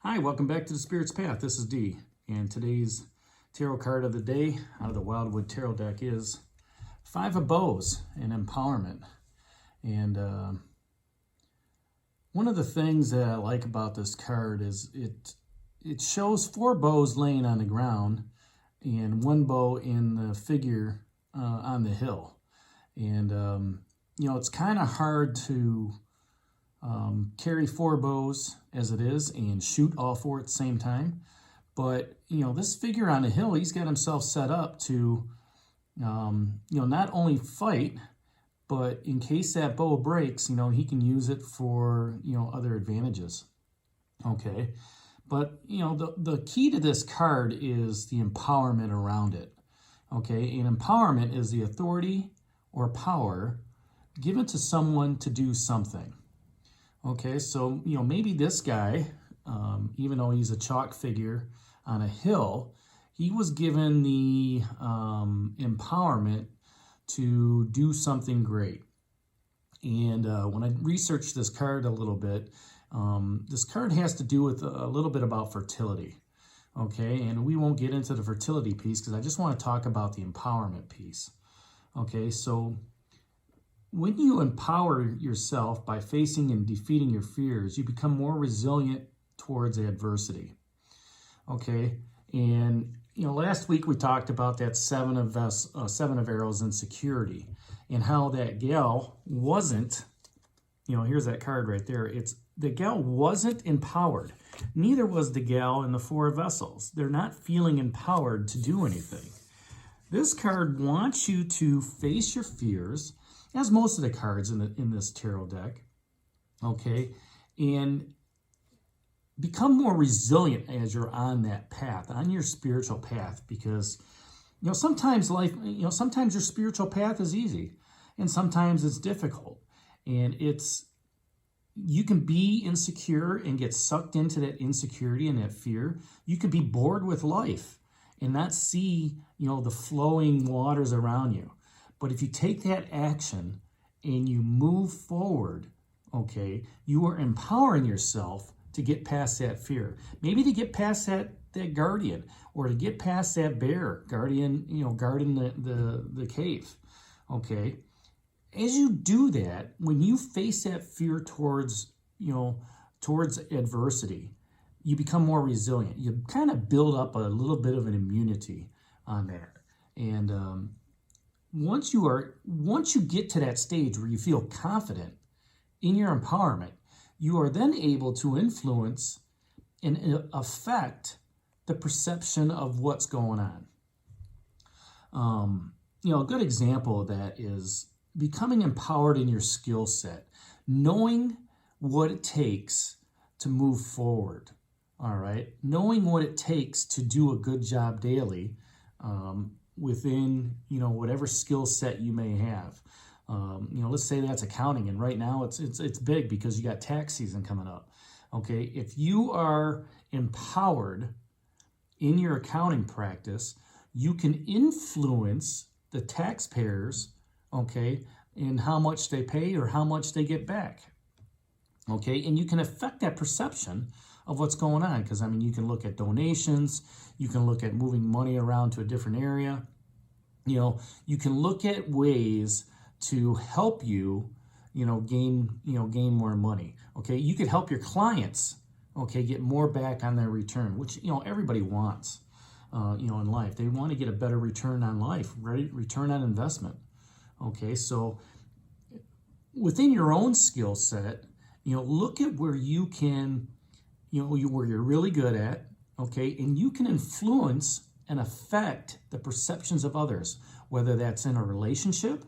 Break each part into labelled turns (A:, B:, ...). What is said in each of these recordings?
A: Hi, welcome back to the Spirit's Path. This is D, and today's tarot card of the day out of the Wildwood Tarot deck is Five of Bows and Empowerment. And one of the things that I like about this card is it shows four bows laying on the ground and one bow in the figure on the hill. And it's kind of hard to carry four bows as it is and shoot all four at the same time. But, this figure on the hill, he's got himself set up to, not only fight, but in case that bow breaks, he can use it for, other advantages. Okay. But, the key to this card is the empowerment around it. Okay. And empowerment is the authority or power given to someone to do something. Okay, so, maybe this guy, even though he's a chalk figure on a hill, he was given the empowerment to do something great. And when I researched this card a little bit, this card has to do with a little bit about fertility. Okay, and we won't get into the fertility piece because I just want to talk about the empowerment piece. Okay, so when you empower yourself by facing and defeating your fears, you become more resilient towards adversity. Okay, and last week we talked about that seven of arrows insecurity and how that gal wasn't. Here's that card right there. The gal wasn't empowered. Neither was the gal in the Four of Vessels. They're not feeling empowered to do anything. This card wants you to face your fears, as most of the cards in this tarot deck, okay, and become more resilient as you're on that path, on your spiritual path, because, sometimes sometimes your spiritual path is easy, and sometimes it's difficult, and you can be insecure and get sucked into that insecurity and that fear. You could be bored with life and not see, the flowing waters around you. But if you take that action and you move forward, okay, you are empowering yourself to get past that fear. Maybe to get past that guardian, or to get past that bear, guarding the cave, okay? As you do that, when you face that fear towards adversity, you become more resilient. You kind of build up a little bit of an immunity on that. And once you get to that stage where you feel confident in your empowerment, you are then able to influence and affect the perception of what's going on. A good example of that is becoming empowered in your skill set, knowing what it takes to move forward. All right, knowing what it takes to do a good job daily. Within, whatever skill set you may have. Let's say that's accounting, and right now it's big because you got tax season coming up. Okay, if you are empowered in your accounting practice, you can influence the taxpayers, okay, in how much they pay or how much they get back. Okay, and you can affect that perception of what's going on, because you can look at donations, you can look at moving money around to a different area. You can look at ways to help you, gain more money. Okay, you could help your clients, okay, get more back on their return, which everybody wants, in life. They want to get a better return on life, right? Return on investment. Okay, so within your own skill set, look at where you can. Where you're really good at, okay, and you can influence and affect the perceptions of others, whether that's in a relationship,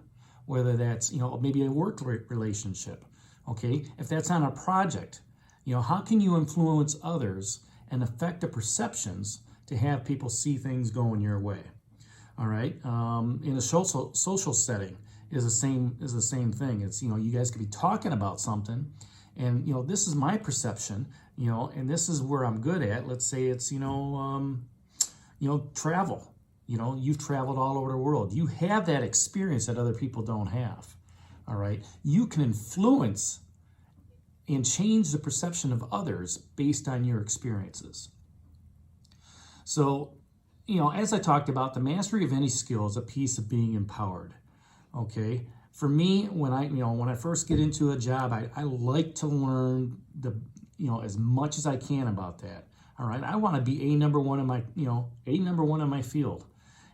A: whether that's, maybe a work relationship, okay, if that's on a project, how can you influence others and affect the perceptions to have people see things going your way? All right, in a social setting is the same thing. It's, you guys could be talking about something, and, this is my perception, and this is where I'm good at. Let's say it's, travel. You've traveled all over the world. You have that experience that other people don't have. All right. You can influence and change the perception of others based on your experiences. So, as I talked about, the mastery of any skill is a piece of being empowered. Okay, for me, when I first get into a job, I like to learn as much as I can about that. All right, I want to be number one in my field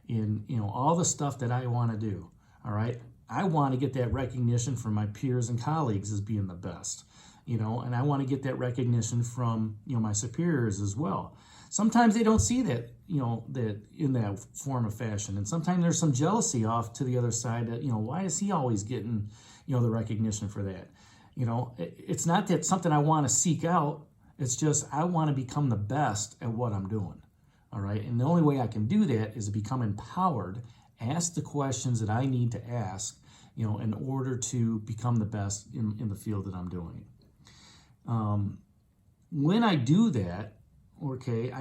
A: in all the stuff that I want to do. All right, I want to get that recognition from my peers and colleagues as being the best. And I want to get that recognition from my superiors as well. Sometimes they don't see that that in that form of fashion, and sometimes there's some jealousy off to the other side that why is he always getting the recognition for that. It's not that something I want to seek out. It's just I want to become the best at what I'm doing. All right, and the only way I can do that is to become empowered, ask the questions that I need to ask in order to become the best in the field that I'm doing. When I do that, okay,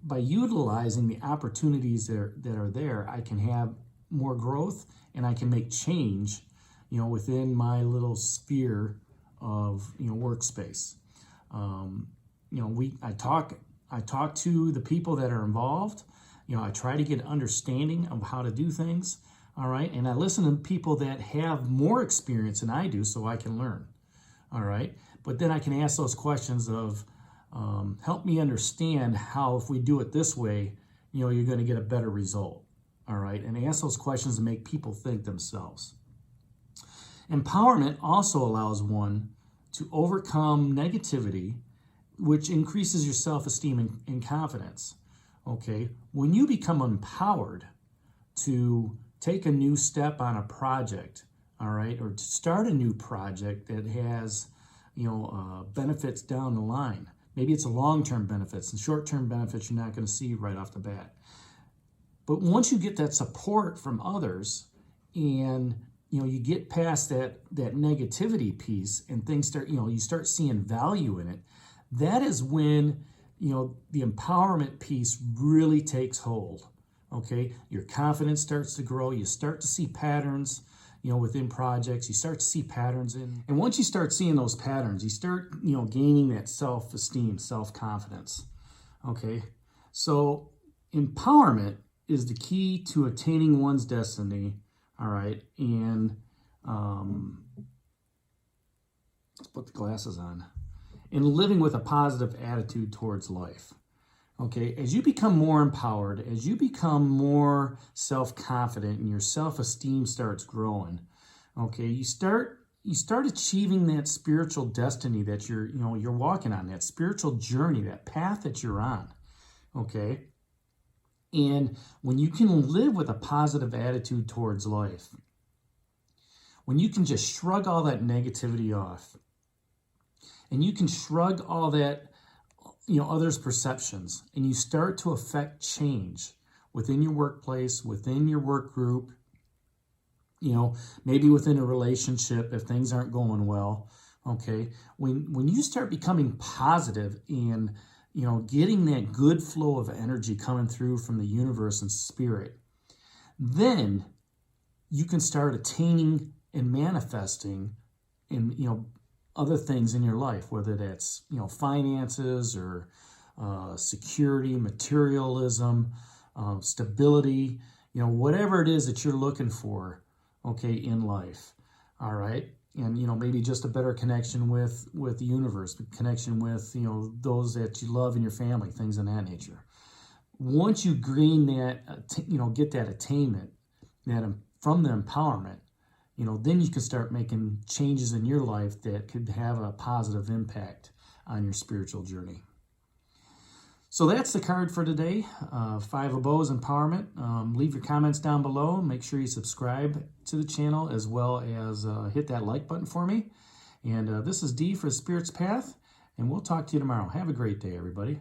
A: by utilizing the opportunities that are there, I can have more growth and I can make change, within my little sphere of workspace. I talk to the people that are involved. I try to get understanding of how to do things. All right, and I listen to people that have more experience than I do, so I can learn. All right, but then I can ask those questions of help me understand how, if we do it this way, you're going to get a better result. All right, and ask those questions to make people think themselves. Empowerment also allows one to overcome negativity, which increases your self-esteem and confidence. Okay, when you become empowered to take a new step on a project, all right, or to start a new project that has benefits down the line. Maybe it's a long-term benefits, and short-term benefits you're not going to see right off the bat. But once you get that support from others, and you get past that negativity piece, and things start, you start seeing value in it. That is when the empowerment piece really takes hold. Okay, your confidence starts to grow. You start to see patterns, within projects. You start to see patterns and once you start seeing those patterns, you start, gaining that self-esteem, self-confidence. Okay, so empowerment is the key to attaining one's destiny. All right, and let's put the glasses on. And living with a positive attitude towards life. Okay, as you become more empowered, as you become more self-confident and your self-esteem starts growing, okay, you start achieving that spiritual destiny that you're walking on, that spiritual journey, that path that you're on. Okay? And when you can live with a positive attitude towards life, when you can just shrug all that negativity off, and you can shrug all that others' perceptions, and you start to affect change within your workplace, within your work group, maybe within a relationship if things aren't going well. Okay, when you start becoming positive and getting that good flow of energy coming through from the universe and spirit, then you can start attaining and manifesting in other things in your life, whether that's finances or security, materialism, stability, whatever it is that you're looking for, okay, in life. All right, and maybe just a better connection with the universe, connection with those that you love in your family, things of that nature. Once you gain that, get that attainment, from the empowerment, then you can start making changes in your life that could have a positive impact on your spiritual journey. So that's the card for today, Five of Bows Empowerment. Leave your comments down below. Make sure you subscribe to the channel, as well as hit that like button for me. And this is Dee for Spirit's Path, and we'll talk to you tomorrow. Have a great day, everybody.